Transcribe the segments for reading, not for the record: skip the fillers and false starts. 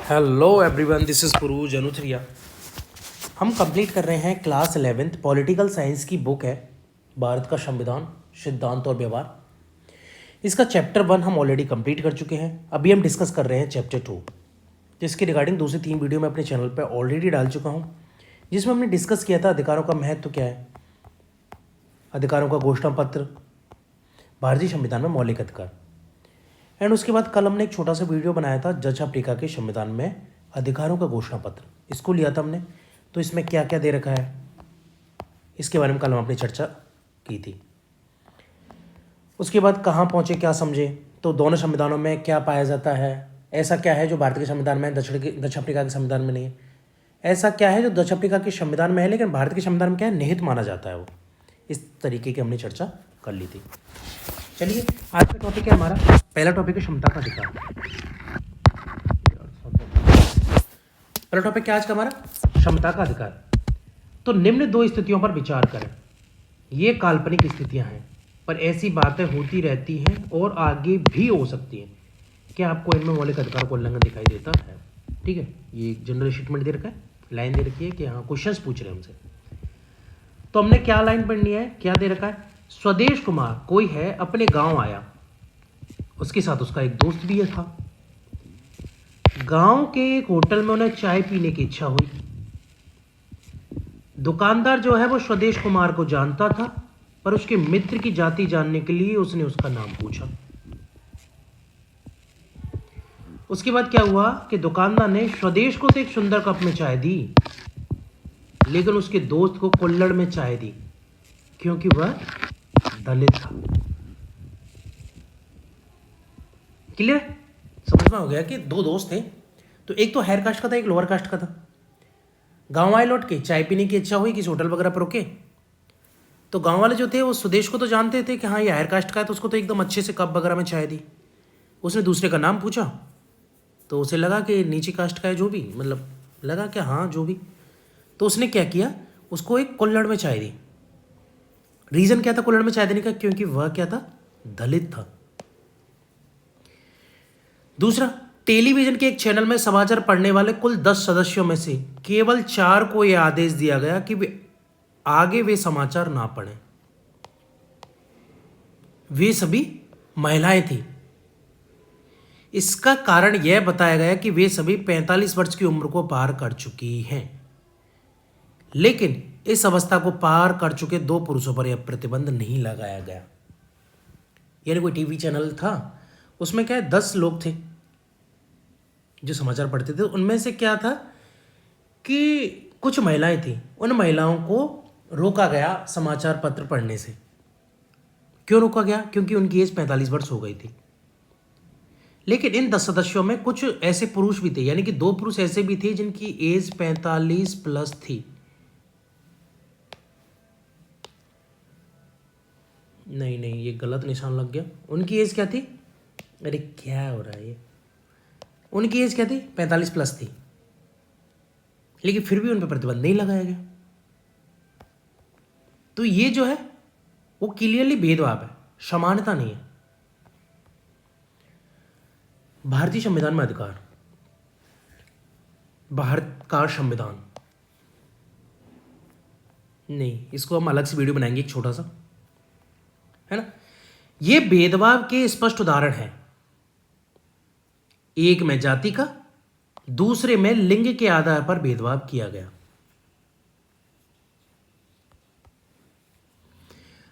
Hello everyone, this is Puruj Anutharia. हम complete कर रहे हैं क्लास 11th पॉलिटिकल साइंस की बुक है भारत का संविधान, सिद्धांत और व्यवहार। इसका चैप्टर 1 हम ऑलरेडी कंप्लीट कर चुके हैं। अभी हम डिस्कस कर रहे हैं चैप्टर 2, जिसकी रिगार्डिंग 2 से 3 वीडियो मैं अपने चैनल पर ऑलरेडी डाल चुका हूँ, जिसमें हमने डिस्कस किया था अधिकारों का महत्व क्या है, अधिकारों का घोषणा पत्र, भारतीय संविधान में मौलिक अधिकार। एंड उसके बाद कल हमने एक छोटा सा वीडियो बनाया था जज अफ्रीका के संविधान में अधिकारों का घोषणा पत्र, इसको लिया था हमने। तो इसमें क्या क्या दे रखा है इसके बारे में कल हम अपनी चर्चा की थी। उसके बाद कहाँ पहुँचे, क्या समझे, तो दोनों संविधानों में क्या पाया जाता है, ऐसा क्या है जो भारत के संविधान में है, दक्षिण अफ्रीका के संविधान में नहीं है, ऐसा क्या है जो दक्षिण अफ्रीका के संविधान में है लेकिन भारत के संविधान में क्या है, निहित माना जाता है वो। इस तरीके की हमने चर्चा कर ली थी। चलिए, आज का टॉपिक है हमारा, पहला टॉपिक है क्षमता का अधिकार। पहला टॉपिक क्या आज का हमारा, क्षमता का अधिकार। तो निम्न 2 स्थितियों पर विचार करें। ये काल्पनिक स्थितियां हैं, पर ऐसी बातें होती रहती हैं और आगे भी हो सकती हैं। क्या आपको इनमें मौलिक अधिकार को उल्लंघन दिखाई देता है? ठीक है, ये जनरल स्टेटमेंट दे रखा है, लाइन दे रखी है कि हाँ क्वेश्चंस पूछ रहे हैं हमसे। तो हमने क्या लाइन पढ़नी है, क्या दे रखा है, स्वदेश कुमार कोई है अपने गांव आया, उसके साथ उसका एक दोस्त भी था। गांव के एक होटल में उन्हें चाय पीने की इच्छा हुई। दुकानदार जो है वो स्वदेश कुमार को जानता था, पर उसके मित्र की जाति जानने के लिए उसने उसका नाम पूछा। उसके बाद क्या हुआ कि दुकानदार ने स्वदेश को तो एक सुंदर कप में चाय दी, लेकिन उसके दोस्त को कुल्हड़ में चाय दी, क्योंकि वह दलित था। क्लियर, समझ में हो गया कि 2 दोस्त थे, तो एक तो हायर कास्ट का था, एक लोअर कास्ट का था। गांव आए लौट के, चाय पीने की इच्छा हुई, किसी होटल वगैरह पर रुके। तो गांव वाले जो थे वो स्वदेश को तो जानते थे कि हाँ ये हायर कास्ट का है, तो उसको तो एकदम अच्छे से कप वगैरह में चाय दी। उसने दूसरे का नाम पूछा तो उसे लगा कि नीचे कास्ट का है, जो भी, मतलब लगा कि हाँ जो भी। तो उसने क्या किया, उसको एक कुल्हड़ में चाय दी। रीजन क्या था कुल्हड़ में चाय देने का, क्योंकि वह क्या था, दलित था। दूसरा, टेलीविजन के एक चैनल में समाचार पढ़ने वाले कुल 10 सदस्यों में से केवल 4 को यह आदेश दिया गया कि वे समाचार ना पढ़ें। वे सभी महिलाएं थी। इसका कारण यह बताया गया कि वे सभी 45 वर्ष की उम्र को पार कर चुकी हैं, लेकिन इस अवस्था को पार कर चुके 2 पुरुषों पर यह प्रतिबंध नहीं लगाया गया। यानी कोई टीवी चैनल था, उसमें क्या है 10 लोग थे जो समाचार पढ़ते थे। उनमें से क्या था कि कुछ महिलाएं थी, उन महिलाओं को रोका गया समाचार पत्र पढ़ने से। क्यों रोका गया, क्योंकि उनकी एज 45 वर्ष हो गई थी। लेकिन इन 10 सदस्यों में कुछ ऐसे पुरुष भी थे, यानी कि 2 पुरुष ऐसे भी थे जिनकी एज 45 प्लस थी। नहीं, ये गलत निशान लग गया। उनकी एज क्या थी, अरे क्या हो रहा है ये, उनकी एज क्या थी, 45 प्लस थी, लेकिन फिर भी उन पर प्रतिबंध नहीं लगाया गया। तो ये जो है वो क्लियरली भेदभाव है, समानता नहीं है। भारतीय संविधान में अधिकार, भारत का संविधान नहीं, इसको हम अलग से वीडियो बनाएंगे एक छोटा सा, है ना। ये भेदभाव के स्पष्ट उदाहरण हैं। एक में जाति का, दूसरे में लिंग के आधार पर भेदभाव किया गया।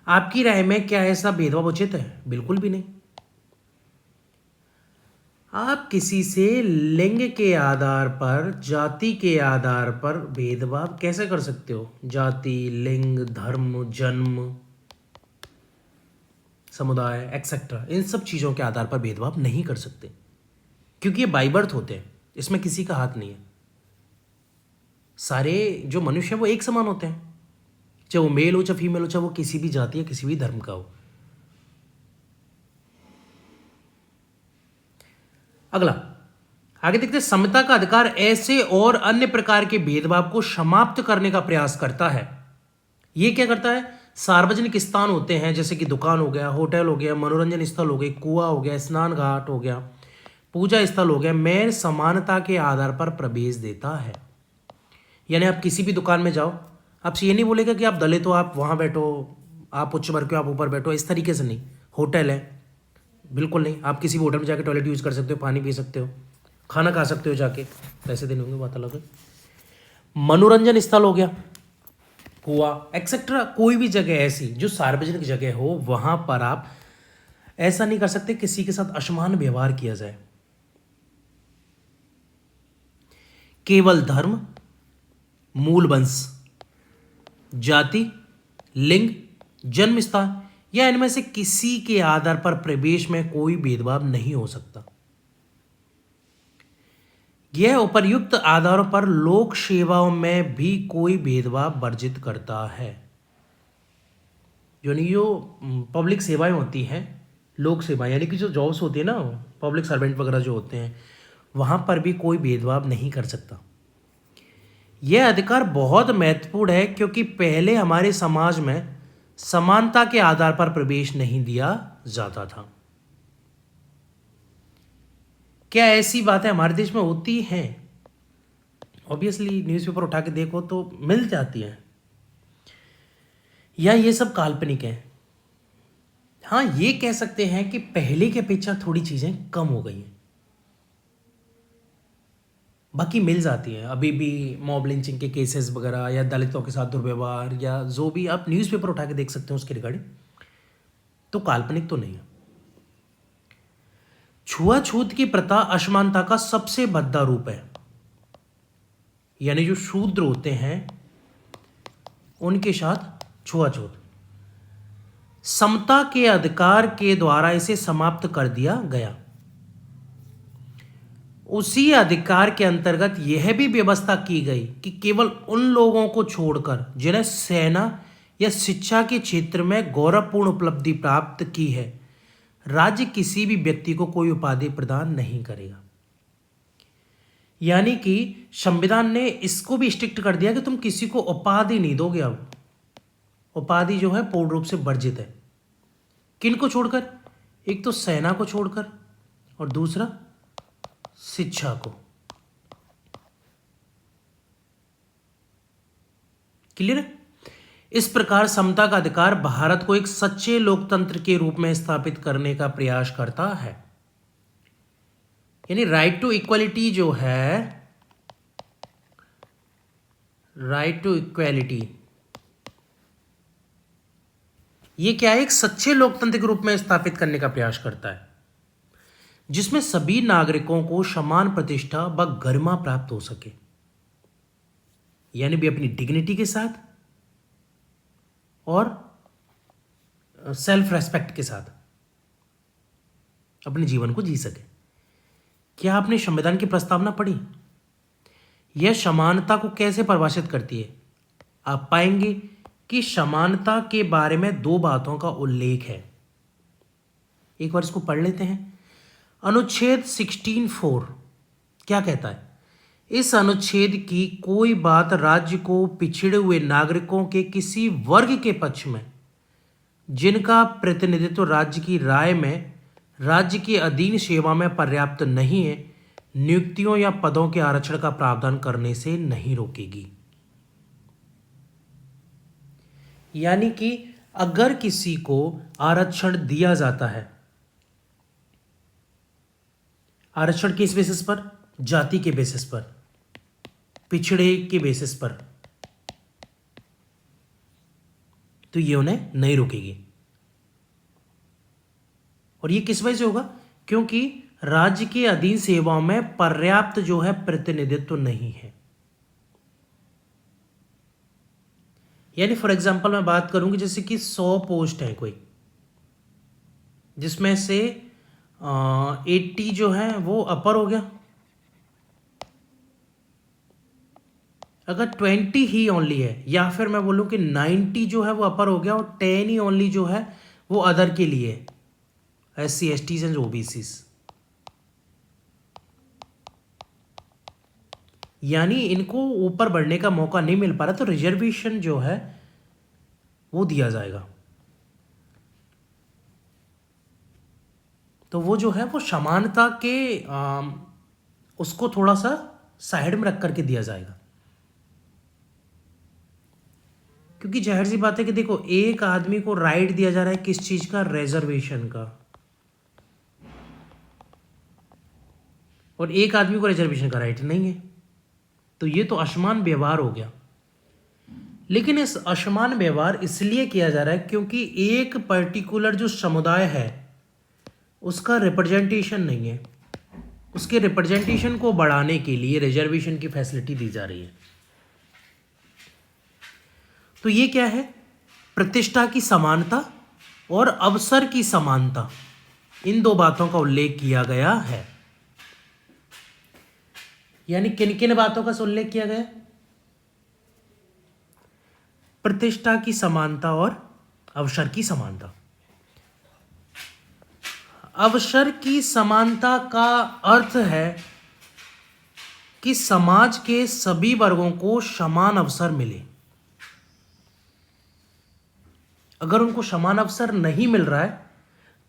आपकी राय में क्या ऐसा भेदभाव उचित है? बिल्कुल भी नहीं। आप किसी से लिंग के आधार पर, जाति के आधार पर भेदभाव कैसे कर सकते हो? जाति, लिंग, धर्म, जन्म, समुदाय एक्सेट्रा, इन सब चीजों के आधार पर भेदभाव नहीं कर सकते, क्योंकि ये बाय बर्थ होते हैं, इसमें किसी का हाथ नहीं है। सारे जो मनुष्य हैं वो एक समान होते हैं, चाहे वो मेल हो चाहे फीमेल हो, चाहे वो किसी भी जाति या किसी भी धर्म का हो। अगला आगे देखते हैं, समता का अधिकार ऐसे और अन्य प्रकार के भेदभाव को समाप्त करने का प्रयास करता है। यह क्या करता है, सार्वजनिक स्थान होते हैं जैसे कि दुकान हो गया, होटल हो गया, मनोरंजन स्थल हो गए, कुआं हो गया, स्नान घाट हो गया, पूजा स्थल हो गया, मेयर समानता के आधार पर प्रवेश देता है। यानी आप किसी भी दुकान में जाओ, आपसे ये नहीं बोलेगा कि आप दलित हो आप वहाँ बैठो, आप उच्च वर्ग के आप ऊपर बैठो, इस तरीके से नहीं। होटल है, बिल्कुल नहीं, आप किसी भी होटल में जाके टॉयलेट यूज़ कर सकते हो, पानी पी सकते हो, खाना खा सकते हो जाके, पैसे देने होंगे, बात अलग है। मनोरंजन स्थल हो गया, कुआ एक्सेट्रा, कोई भी जगह ऐसी जो सार्वजनिक जगह हो, वहाँ पर आप ऐसा नहीं कर सकते किसी के साथ असमान व्यवहार किया जाए। केवल धर्म, मूल वंश, जाति, लिंग, जन्म स्थान या इनमें से किसी के आधार पर प्रवेश में कोई भेदभाव नहीं हो सकता। यह उपर्युक्त आधारों पर लोक सेवाओं में भी कोई भेदभाव वर्जित करता है। यानी जो पब्लिक सेवाएं होती हैं, लोक सेवाएं यानी कि जो जॉब्स होती है ना, पब्लिक सर्वेंट वगैरह जो होते हैं, वहाँ पर भी कोई भेदभाव नहीं कर सकता। यह अधिकार बहुत महत्वपूर्ण है क्योंकि पहले हमारे समाज में समानता के आधार पर प्रवेश नहीं दिया जाता था। क्या ऐसी बातें हमारे देश में होती हैं? ऑब्वियसली न्यूज़पेपर उठा के देखो तो मिल जाती हैं, या ये सब काल्पनिक है। हाँ, ये कह सकते हैं कि पहले की अपेक्षा थोड़ी चीज़ें कम हो गई हैं, बाकी मिल जाती हैं अभी भी। मॉब लिंचिंग के केसेस वगैरह या दलितों के साथ दुर्व्यवहार या जो भी आप न्यूज़पेपर उठा के देख सकते हैं उसके रिगार्डिंग, तो काल्पनिक तो नहीं है। छुआछूत की प्रथा असमानता का सबसे भद्दा रूप है। यानी जो शूद्र होते हैं उनके साथ छुआछूत, समता के अधिकार के द्वारा इसे समाप्त कर दिया गया। उसी अधिकार के अंतर्गत यह भी व्यवस्था की गई कि केवल उन लोगों को छोड़कर जिन्हें सेना या शिक्षा के क्षेत्र में गौरवपूर्ण उपलब्धि प्राप्त की है, राज्य किसी भी व्यक्ति को कोई उपाधि प्रदान नहीं करेगा। यानी कि संविधान ने इसको भी स्ट्रिक्ट कर दिया कि तुम किसी को उपाधि नहीं दोगे। अब उपाधि जो है पूर्ण रूप से वर्जित है। किन को छोड़कर? एक तो सेना को छोड़कर और दूसरा शिक्षा को। क्लियर है? इस प्रकार समता का अधिकार भारत को एक सच्चे लोकतंत्र के रूप में स्थापित करने का प्रयास करता है। यानी राइट टू इक्वालिटी जो है, राइट टू इक्वालिटी, ये क्या है? एक सच्चे लोकतंत्र के रूप में स्थापित करने का प्रयास करता है जिसमें सभी नागरिकों को समान प्रतिष्ठा व गरिमा प्राप्त हो सके, यानी भी अपनी डिग्निटी के साथ और सेल्फ रेस्पेक्ट के साथ अपने जीवन को जी सके। क्या आपने संविधान की प्रस्तावना पढ़ी? यह समानता को कैसे परिभाषित करती है? आप पाएंगे कि समानता के बारे में दो बातों का उल्लेख है। एक बार इसको पढ़ लेते हैं। अनुच्छेद 16(4) क्या कहता है? इस अनुच्छेद की कोई बात राज्य को पिछड़े हुए नागरिकों के किसी वर्ग के पक्ष में जिनका प्रतिनिधित्व राज्य की राय में राज्य के अधीन सेवा में पर्याप्त नहीं है, नियुक्तियों या पदों के आरक्षण का प्रावधान करने से नहीं रोकेगी। यानी कि अगर किसी को आरक्षण दिया जाता है, आरक्षण किस बेसिस पर? जाति के बेसिस पर, पिछड़े के बेसिस पर, तो ये उन्हें नहीं रोकेगी। और ये किस वजह से होगा? क्योंकि राज्य के अधीन सेवाओं में पर्याप्त जो है प्रतिनिधित्व नहीं है। यानी फॉर एग्जांपल मैं बात करूंगी, जैसे कि 100 पोस्ट है कोई, जिसमें से 80 जो है वो अपर हो गया। अगर 20 ही ओनली है, या फिर मैं बोलूं कि 90 जो है वो अपर हो गया और 10 ही ओनली जो है वो अदर के लिए है, SC STs एंड OBCs। यानी इनको ऊपर बढ़ने का मौका नहीं मिल पा रहा, तो रिजर्वेशन जो है वो दिया जाएगा। तो वो जो है वो समानता के उसको थोड़ा सा साइड में रख करके दिया जाएगा, क्योंकि जाहिर सी बात है कि देखो एक आदमी को राइट दिया जा रहा है किस चीज का, रिजर्वेशन का, और एक आदमी को रिजर्वेशन का राइट नहीं है, तो ये तो असमान व्यवहार हो गया। लेकिन इस असमान व्यवहार इसलिए किया जा रहा है क्योंकि एक पर्टिकुलर जो समुदाय है उसका रिप्रेजेंटेशन नहीं है, उसके रिप्रेजेंटेशन को बढ़ाने के लिए रिजर्वेशन की फैसिलिटी दी जा रही है। तो ये क्या है, प्रतिष्ठा की समानता और अवसर की समानता, इन दो बातों का उल्लेख किया गया है। यानी किन किन बातों का उल्लेख किया गया, प्रतिष्ठा की समानता और अवसर की समानता। अवसर की समानता का अर्थ है कि समाज के सभी वर्गों को समान अवसर मिले। अगर उनको समान अवसर नहीं मिल रहा है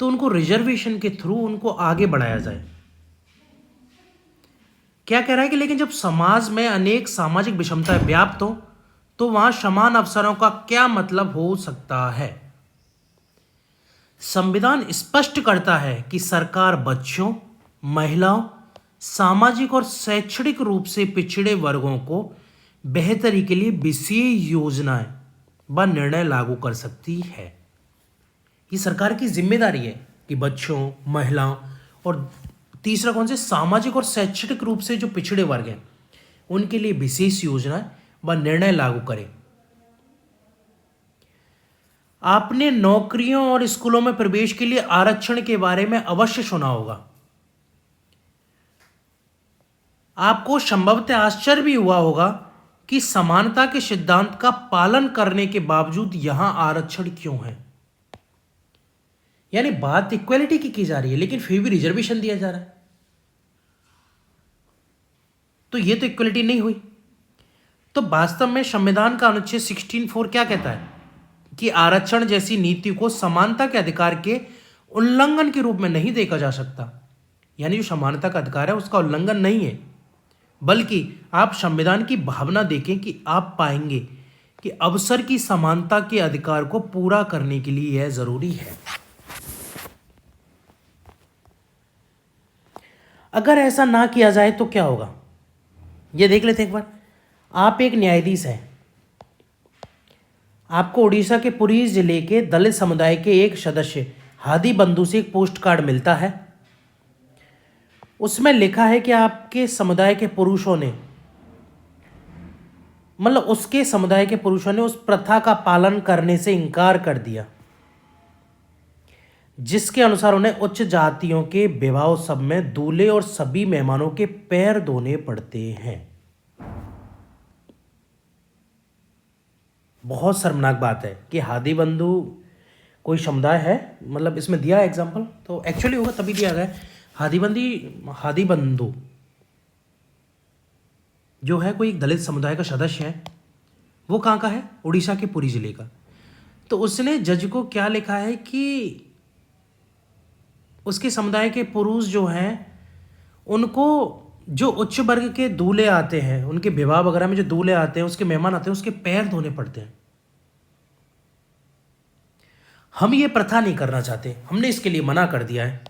तो उनको रिजर्वेशन के थ्रू उनको आगे बढ़ाया जाए। क्या कह रहा है कि लेकिन जब समाज में अनेक सामाजिक विषमताएं व्याप्त हो तो वहां समान अवसरों का क्या मतलब हो सकता है। संविधान स्पष्ट करता है कि सरकार बच्चों, महिलाओं, सामाजिक और शैक्षणिक रूप से पिछड़े वर्गों को बेहतरी के लिए विशेष योजनाएं व निर्णय लागू कर सकती है। ये सरकार की जिम्मेदारी है कि बच्चों, महिलाओं और तीसरा कौन से, सामाजिक और शैक्षणिक रूप से जो पिछड़े वर्ग हैं उनके लिए विशेष योजनाएं व निर्णय लागू करें। आपने नौकरियों और स्कूलों में प्रवेश के लिए आरक्षण के बारे में अवश्य सुना होगा। आपको संभवतः आश्चर्य भी हुआ होगा कि समानता के सिद्धांत का पालन करने के बावजूद यहां आरक्षण क्यों है। यानी बात इक्वलिटी की जा रही है लेकिन फिर भी रिजर्वेशन दिया जा रहा है, तो ये तो इक्वलिटी नहीं हुई। तो वास्तव में संविधान का अनुच्छेद 16(4) क्या कहता है कि आरक्षण जैसी नीति को समानता के अधिकार के उल्लंघन के रूप में नहीं देखा जा सकता। यानी जो समानता का अधिकार है उसका उल्लंघन नहीं है, बल्कि आप संविधान की भावना देखें कि आप पाएंगे कि अवसर की समानता के अधिकार को पूरा करने के लिए यह जरूरी है। अगर ऐसा ना किया जाए तो क्या होगा, ये देख लेते एक बार। आप एक न्यायाधीश हैं, आपको उड़ीसा के पुरी जिले के दलित समुदाय के एक सदस्य हादी बंधु से एक पोस्ट कार्ड मिलता है। उसमें लिखा है कि आपके समुदाय के पुरुषों ने, मतलब उसके समुदाय के पुरुषों ने उस प्रथा का पालन करने से इनकार कर दिया जिसके अनुसार उन्हें उच्च जातियों के विवाह उत्सव में दूल्हे और सभी मेहमानों के पैर धोने पड़ते हैं। बहुत शर्मनाक बात है कि हादी बंधु कोई समुदाय है, मतलब इसमें दिया है एग्जाम्पल, तो एक्चुअली होगा तभी दिया गया है। हादी बंधु जो है कोई एक दलित समुदाय का सदस्य है, वो कहाँ का है, उड़ीसा के पुरी जिले का। तो उसने जज को क्या लिखा है कि उसके समुदाय के पुरुष जो हैं उनको जो उच्च वर्ग के दूल्हे आते हैं, उनके विवाह वगैरह में जो दूल्हे आते हैं, उसके मेहमान आते हैं, उसके पैर धोने पड़ते हैं। हम ये प्रथा नहीं करना चाहते, हमने इसके लिए मना कर दिया है।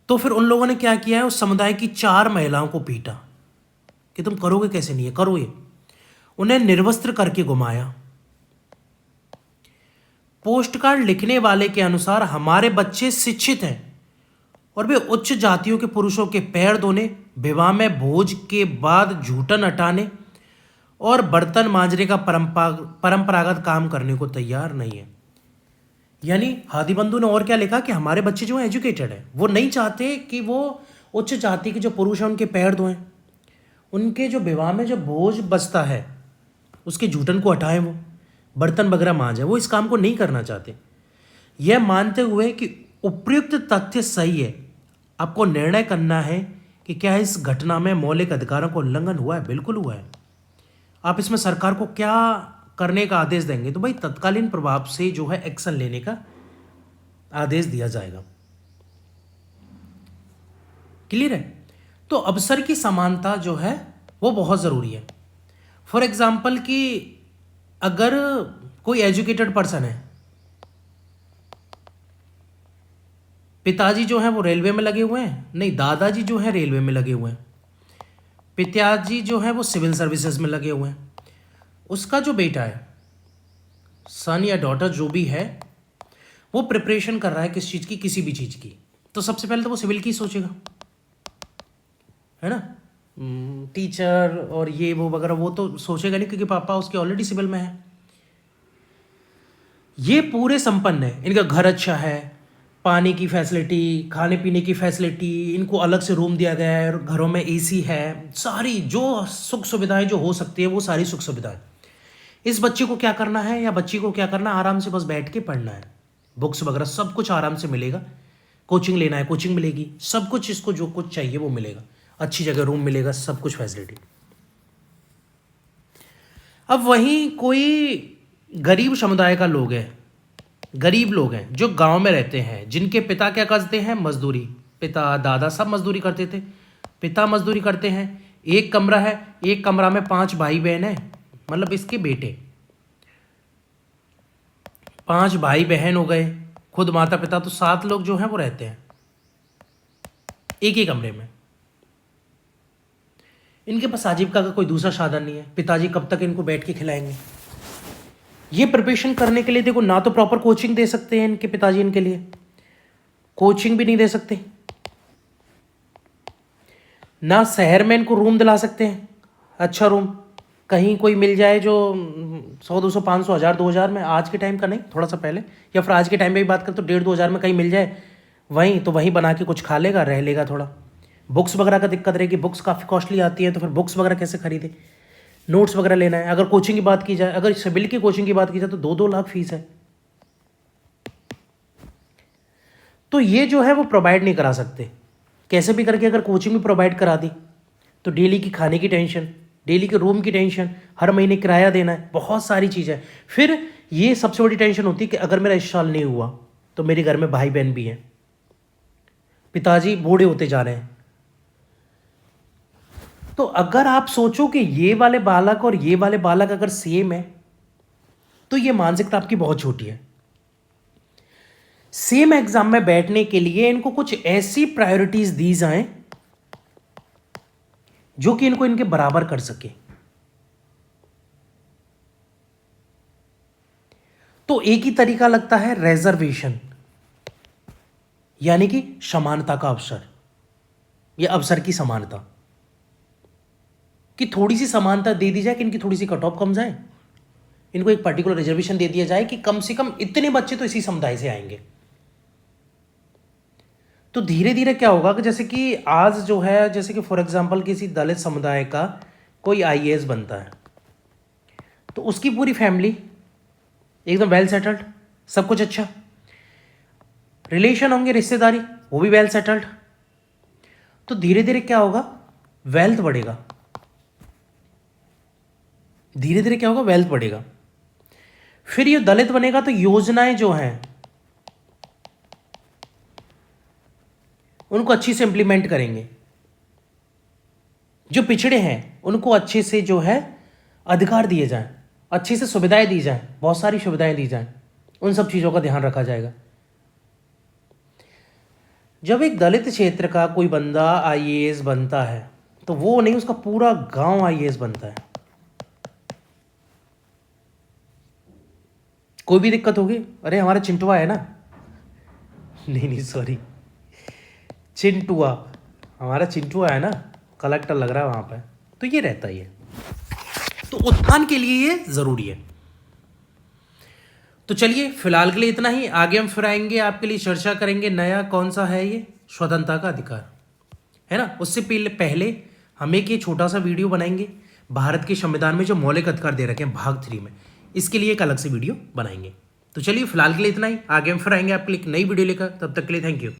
तो फिर उन लोगों ने क्या किया है, उस समुदाय की 4 महिलाओं को पीटा कि तुम करोगे कैसे, नहीं है करो ये। उन्हें निर्वस्त्र करके घुमाया। पोस्ट कार्ड लिखने वाले के अनुसार हमारे बच्चे शिक्षित हैं और वे उच्च जातियों के पुरुषों के पैर धोने, विवाह में भोज के बाद झूठन हटाने और बर्तन मांजने का परंपरागत काम करने को तैयार नहीं है। यानी हादी बंधु ने और क्या लिखा कि हमारे बच्चे जो हैं एजुकेटेड हैं, वो नहीं चाहते कि वो उच्च जाति के जो पुरुष हैं उनके पैर धोएं, उनके जो विवाह में जो भोज बचता है उसके झूठन को हटाएं, वो बर्तन वगैरह मांजे, वो इस काम को नहीं करना चाहते। यह मानते हुए कि उपयुक्त तथ्य सही है, आपको निर्णय करना है कि क्या इस घटना में मौलिक अधिकारों का उल्लंघन हुआ है। बिल्कुल हुआ है। आप इसमें सरकार को क्या करने का आदेश देंगे, तो भाई तत्कालीन प्रभाव से जो है एक्शन लेने का आदेश दिया जाएगा। क्लियर है? तो अवसर की समानता जो है वो बहुत ज़रूरी है। फॉर एग्जाम्पल कि अगर कोई एजुकेटेड पर्सन है, पिताजी जो है वो रेलवे में लगे हुए हैं, नहीं दादाजी जो है रेलवे में लगे हुए हैं, पिताजी जो है वो सिविल सर्विसेज में लगे हुए हैं, उसका जो बेटा है, सन या डॉटर जो भी है, वो प्रिपरेशन कर रहा है किस चीज़ की, किसी भी चीज़ की, तो सबसे पहले तो वो सिविल की सोचेगा, है ना। टीचर और ये वो वगैरह वो तो सोचेगा नहीं, क्योंकि पापा उसके ऑलरेडी सिविल में है। ये पूरे संपन्न है, इनका घर अच्छा है, पानी की फैसिलिटी, खाने पीने की फैसिलिटी, इनको अलग से रूम दिया गया है, घरों में एसी है, सारी जो सुख सुविधाएं जो हो सकती है वो सारी सुख सुविधाएं। इस बच्चे को क्या करना है या बच्ची को क्या करना है, आराम से बस बैठ के पढ़ना है, बुक्स वगैरह सब कुछ आराम से मिलेगा, कोचिंग लेना है कोचिंग मिलेगी, सब कुछ इसको जो कुछ चाहिए वो मिलेगा, अच्छी जगह रूम मिलेगा, सब कुछ फैसिलिटी। अब वहीं कोई गरीब समुदाय का लोग है, गरीब लोग हैं जो गांव में रहते हैं, जिनके पिता क्या करते हैं, मजदूरी, पिता दादा सब मजदूरी करते थे, पिता मजदूरी करते हैं, एक कमरा है, एक कमरा में 5 भाई बहन है, मतलब इसके बेटे 5 भाई बहन हो गए, खुद माता पिता, तो 7 लोग जो हैं वो रहते हैं एक ही कमरे में। इनके पास आजीविका का कोई दूसरा साधन नहीं है, पिताजी कब तक इनको बैठ के खिलाएंगे। ये प्रिपरेशन करने के लिए देखो, ना तो प्रॉपर कोचिंग दे सकते हैं इनके पिताजी, इनके लिए कोचिंग भी नहीं दे सकते, ना शहर में इनको रूम दिला सकते हैं, अच्छा रूम कहीं कोई मिल जाए जो 100 200 500 1000 2000 में, आज के टाइम का नहीं, थोड़ा सा पहले, या फिर आज के टाइम में भी बात करें तो 1,500 2,000 में कहीं मिल जाए, वहीं तो वहीं बना के कुछ खा लेगा, रह लेगा थोड़ा। बुक्स वगैरह का दिक्कत रहेगी, बुक्स काफ़ी कॉस्टली आती है, तो फिर बुक्स वगैरह कैसे खरीदे, नोट्स वगैरह लेना है। अगर कोचिंग की बात की जाए, अगर सिविल की कोचिंग की बात की जाए तो 2-2 लाख फीस है, तो ये जो है वो प्रोवाइड नहीं करा सकते। कैसे भी करके अगर कोचिंग भी प्रोवाइड करा दी तो डेली की खाने की टेंशन, डेली के रूम की टेंशन, हर महीने किराया देना है, बहुत सारी चीज़ें हैं। फिर ये सबसे बड़ी टेंशन होती है कि अगर मेरा इस साल नहीं हुआ तो मेरे घर में भाई बहन भी हैं, पिताजी बूढ़े होते जा रहे हैं। तो अगर आप सोचो कि ये वाले बालक और ये वाले बालक अगर सेम है तो ये मानसिकता आपकी बहुत छोटी है। सेम एग्जाम में बैठने के लिए इनको कुछ ऐसी प्रायोरिटीज दी जाएं जो कि इनको इनके बराबर कर सके। तो एक ही तरीका लगता है रिजर्वेशन, यानी कि समानता का अवसर, या अवसर की समानता, कि थोड़ी सी समानता दे दी जाए कि इनकी थोड़ी सी कट ऑफ कम जाए, इनको एक पर्टिकुलर रिजर्वेशन दे दिया जाए कि कम से कम इतने बच्चे तो इसी समुदाय से आएंगे। तो धीरे धीरे क्या होगा कि जैसे कि आज जो है, जैसे कि फॉर एग्जांपल किसी दलित समुदाय का कोई आईएएस बनता है तो उसकी पूरी फैमिली एकदम वेल सेटल्ड, सब कुछ अच्छा, रिलेशन होंगे, रिश्तेदारी वो भी वेल सेटल्ड। तो धीरे धीरे क्या होगा, वेल्थ बढ़ेगा, धीरे धीरे क्या होगा, वेल्थ बढ़ेगा। फिर ये दलित बनेगा तो योजनाएं जो हैं उनको अच्छी से इंप्लीमेंट करेंगे, जो पिछड़े हैं उनको अच्छे से जो है अधिकार दिए जाएं, अच्छी से सुविधाएं दी जाएं, बहुत सारी सुविधाएं दी जाएं, उन सब चीज़ों का ध्यान रखा जाएगा। जब एक दलित क्षेत्र का कोई बंदा आईएएस बनता है तो वो नहीं, उसका पूरा गांव आईएएस बनता है। कोई भी दिक्कत होगी, अरे हमारा चिंटुआ है ना, नहीं सॉरी, चिंटुआ, हमारा चिंटुआ है ना, कलेक्टर लग रहा है वहाँ पे, तो ये रहता ही है। तो उत्थान के लिए ये ज़रूरी है। तो चलिए फिलहाल के लिए इतना ही, आगे हम फिर आएंगे, आपके लिए चर्चा करेंगे नया कौन सा है, ये स्वतंत्रता का अधिकार है ना। उससे पहले हम एक ये छोटा सा वीडियो बनाएंगे, भारत के संविधान में जो मौलिक अधिकार दे रखे हैं भाग 3 में, इसके लिए एक अलग से वीडियो बनाएंगे। तो चलिए फिलहाल के लिए इतना ही, आगे हम फिर आएंगे आपके लिए एक नई वीडियो लेकर, तब तक के लिए थैंक यू।